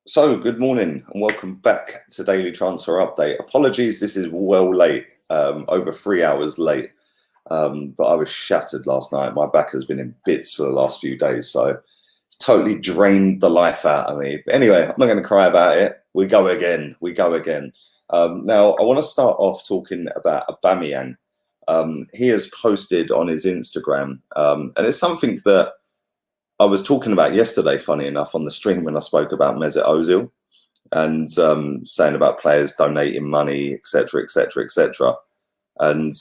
So, good morning and welcome back to Daily Transfer Update. Apologies, this is well late, over 3 hours late, but I was shattered last night. My back has been in bits for the last few days, so it's totally drained the life out of me. But anyway, I'm not going to cry about it. We go again. Now, I want to start off talking about Aubameyang. He has posted on his Instagram, and it's something that I was talking about yesterday, funny enough, on the stream when I spoke about Mesut Ozil and saying about players donating money, etc., etc., etc. And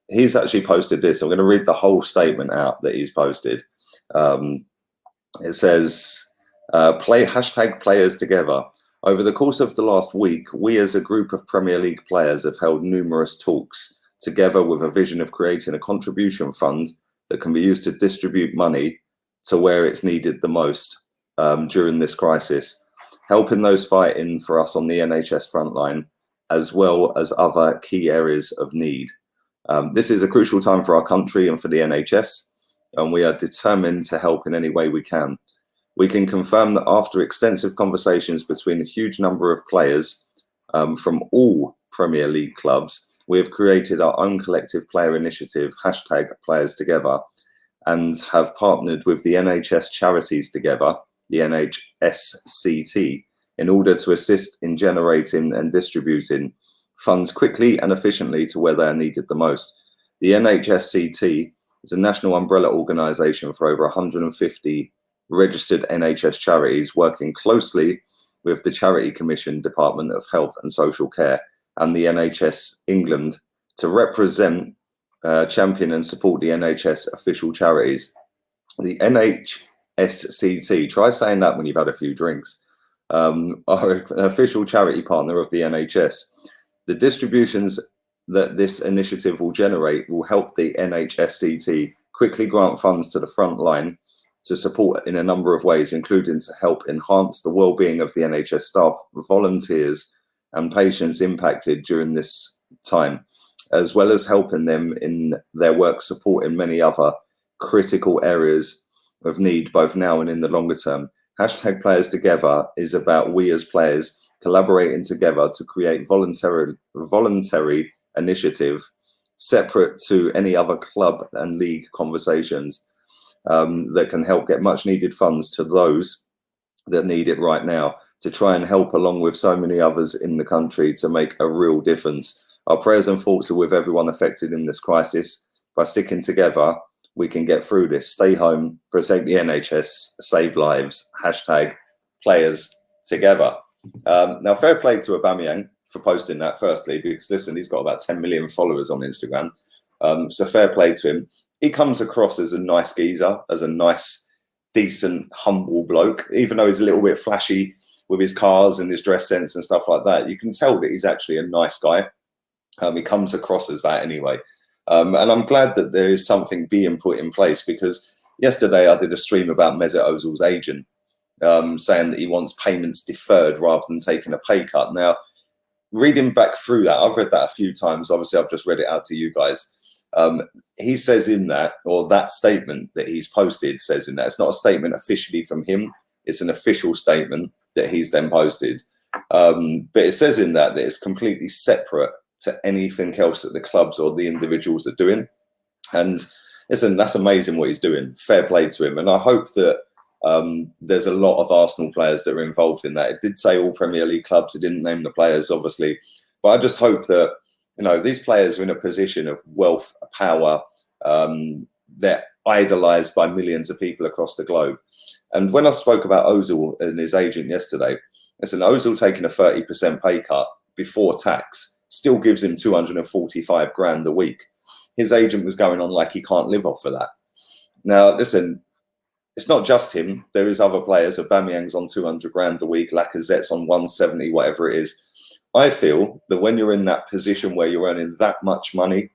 he's actually posted this. I'm going to read the whole statement out that he's posted. It says, hashtag players together. Over the course of the last week, we as a group of Premier League players have held numerous talks together with a vision of creating a contribution fund that can be used to distribute money to where it's needed the most during this crisis, helping those fighting for us on the NHS frontline, as well as other key areas of need. This is a crucial time for our country and for the NHS, and we are determined to help in any way we can. We can confirm that after extensive conversations between a huge number of players from all Premier League clubs, we have created our own collective player initiative, hashtag players together, and have partnered with the NHS charities together, the NHSCT, in order to assist in generating and distributing funds quickly and efficiently to where they are needed the most. The NHSCT is a national umbrella organisation for over 150 registered NHS charities, working closely with the Charity Commission, Department of Health and Social Care, and the NHS England to represent, champion and support the NHS official charities. The NHSCT, try saying that when you've had a few drinks, are an official charity partner of the NHS. The distributions that this initiative will generate will help the NHSCT quickly grant funds to the front line to support in a number of ways, including to help enhance the well-being of the NHS staff, volunteers and patients impacted during this time, as well as helping them in their work supporting many other critical areas of need, both now and in the longer term. Hashtag players together is about we as players collaborating together to create voluntary initiative separate to any other club and league conversations that can help get much needed funds to those that need it right now, to try and help along with so many others in the country to make a real difference. Our prayers and thoughts are with everyone affected in this crisis. By sticking together, we can get through this. Stay home, protect the NHS, save lives. Hashtag players together. Now, fair play to Aubameyang for posting that, firstly, because listen, he's got about 10 million followers on Instagram. So fair play to him. He comes across as a nice geezer, as a nice, decent, humble bloke, even though he's a little bit flashy with his cars and his dress sense and stuff like that. You can tell that he's actually a nice guy. He comes across as that anyway. And I'm glad that there is something being put in place, because yesterday I did a stream about Mesut Ozil's agent, saying that he wants payments deferred rather than taking a pay cut. Now, reading back through that, I've read that a few times. Obviously, I've just read it out to you guys. He says in that, or that statement that he's posted says in that, it's not a statement officially from him. It's an official statement that he's then posted. But it says in that it's completely separate to anything else that the clubs or the individuals are doing. And listen, that's amazing what he's doing. Fair play to him. And I hope that there's a lot of Arsenal players that are involved in that. It did say all Premier League clubs. It didn't name the players, obviously. But I just hope that, you know, these players are in a position of wealth, power. They're idolised by millions of people across the globe. And when I spoke about Ozil and his agent yesterday, listen, Ozil taking a 30% pay cut before tax still gives him 245 grand a week. His agent was going on like he can't live off of that. Now, listen, it's not just him. There is other players. Aubameyang's on 200 grand a week. Lacazette's on 170, whatever it is. I feel that when you're in that position where you're earning that much money,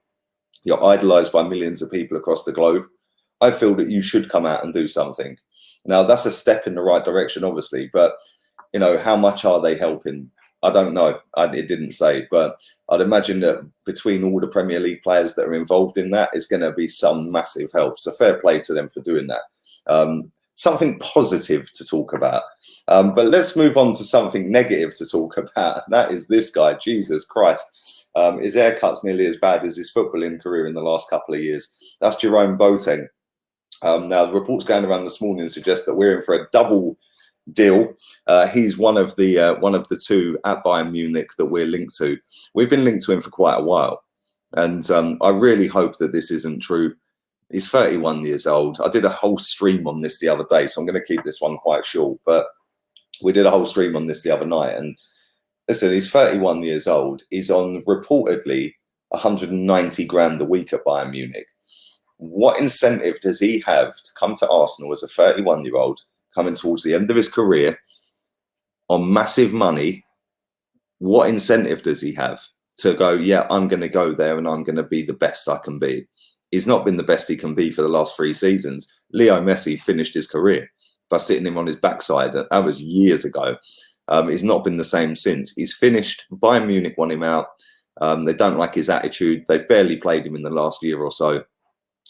you're idolised by millions of people across the globe, I feel that you should come out and do something. Now, that's a step in the right direction, obviously, but, you know, how much are they helping? I don't know. It didn't say, but I'd imagine that between all the Premier League players that are involved in that, it's going to be some massive help. So fair play to them for doing that. something positive to talk about. But let's move on to something negative to talk about. And that is this guy, Jesus Christ. His haircut's nearly as bad as his footballing career in the last couple of years. That's Jerome Boateng. Now, the reports going around this morning suggest that we're in for a double deal. He's one of the two at Bayern Munich that we're linked to. We've been linked to him for quite a while. And I really hope that this isn't true. He's 31 years old. I did a whole stream on this the other day, so I'm going to keep this one quite short. But we did a whole stream on this the other night. And listen, he's 31 years old. He's on reportedly 190 grand a week at Bayern Munich. What incentive does he have to come to Arsenal as a 31-year-old coming towards the end of his career on massive money? What incentive does he have to go, yeah, I'm going to go there and I'm going to be the best I can be? He's not been the best he can be for the last 3 seasons. Leo Messi finished his career by sitting him on his backside. That was years ago. He's not been the same since. He's finished. Bayern Munich won him out. They don't like his attitude. They've barely played him in the last year or so.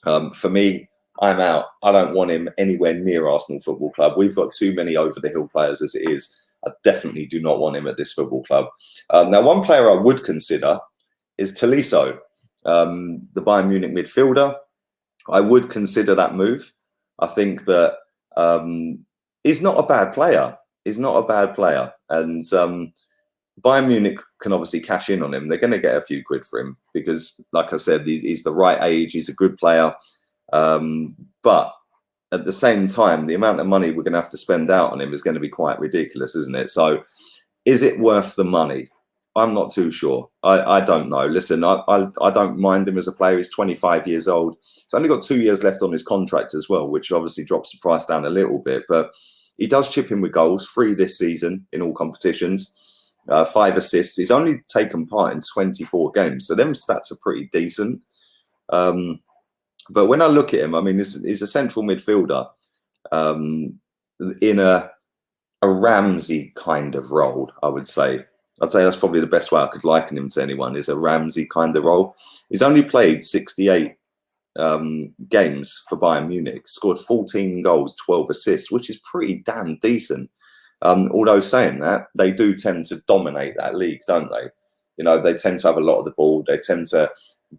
For me, I'm out. I don't want him anywhere near Arsenal Football Club. We've got too many over-the-hill players as it is. I definitely do not want him at this football club. Now, one player I would consider is Tolisso, the Bayern Munich midfielder. I would consider that move. I think that he's not a bad player. He's not a bad player. And Bayern Munich can obviously cash in on him. They're going to get a few quid for him because, like I said, he's the right age. He's a good player. But at the same time, the amount of money we're going to have to spend out on him is going to be quite ridiculous, isn't it? So is it worth the money? I'm not too sure. I don't know. Listen, I don't mind him as a player. He's 25 years old. He's only got 2 years left on his contract as well, which obviously drops the price down a little bit. But he does chip in with goals, 3 this season in all competitions, 5 assists. He's only taken part in 24 games. So them stats are pretty decent. But when I look at him, I mean, he's a central midfielder in a Ramsey kind of role, I would say. I'd say that's probably the best way I could liken him to anyone, is a Ramsey kind of role. He's only played 68 games for Bayern Munich, scored 14 goals, 12 assists, which is pretty damn decent. Although saying that, they do tend to dominate that league, don't they? You know, they tend to have a lot of the ball. They tend to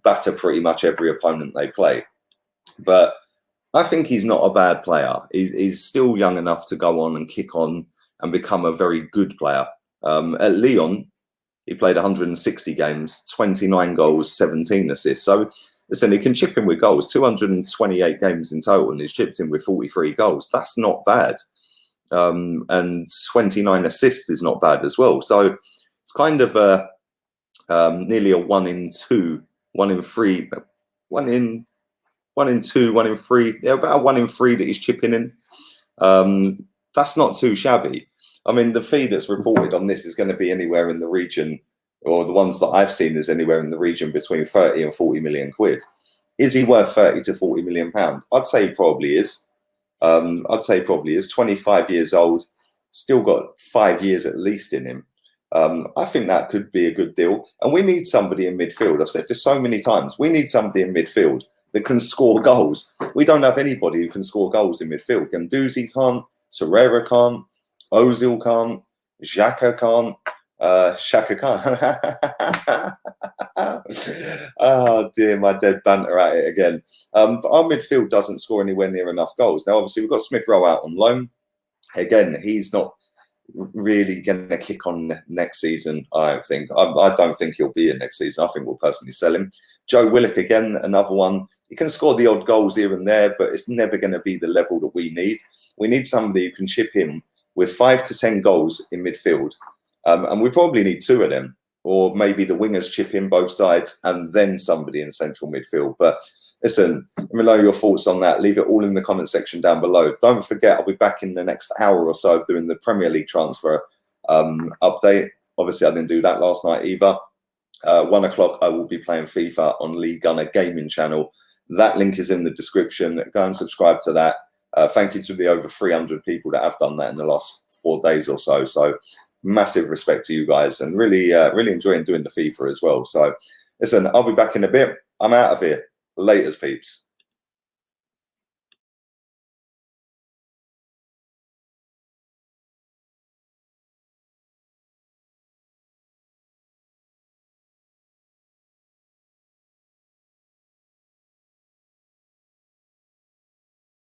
batter pretty much every opponent they play. But I think he's not a bad player. He's still young enough to go on and kick on and become a very good player. At Lyon, he played 160 games, 29 goals, 17 assists. So, listen, he can chip in with goals, 228 games in total, and he's chipped in with 43 goals. That's not bad. And 29 assists is not bad as well. So, it's kind of nearly a 1 in 2, 1 in 3, 1 in 2, 1 in 3. Yeah, about a 1 in 3 that he's chipping in. That's not too shabby. I mean, the fee that's reported on this is going to be anywhere in the region, or the ones that I've seen is anywhere in the region between 30 and 40 million quid. Is he worth 30 to 40 million pounds? I'd say he probably is. 25 years old, still got 5 years at least in him. I think that could be a good deal. And we need somebody in midfield. I've said this so many times. We need somebody in midfield that can score goals. We don't have anybody who can score goals in midfield. Guendouzi can't. Torreira can't. Ozil can't. Xhaka can't. Shaka can't. Oh dear, my dead banter at it again. Our midfield doesn't score anywhere near enough goals. Now, obviously, we've got Smith Rowe out on loan. Again, he's not really going to kick on next season, I don't think. I don't think he'll be in next season. I think we'll personally sell him. Joe Willock, again, another one. He can score the odd goals here and there, but it's never going to be the level that we need. We need somebody who can chip in with 5 to 10 goals in midfield. And we probably need 2 of them, or maybe the wingers chip in both sides and then somebody in central midfield. But listen, let me know your thoughts on that. Leave it all in the comment section down below. Don't forget, I'll be back in the next hour or so doing the Premier League transfer update. Obviously, I didn't do that last night either. 1 o'clock, I will be playing FIFA on Lee Gunner Gaming channel. That link is in the description. Go and subscribe to that. Thank you to the over 300 people that have done that in the last 4 days or so. So massive respect to you guys, and really enjoying doing the FIFA as well. So listen, I'll be back in a bit. I'm out of here. Laters, peeps.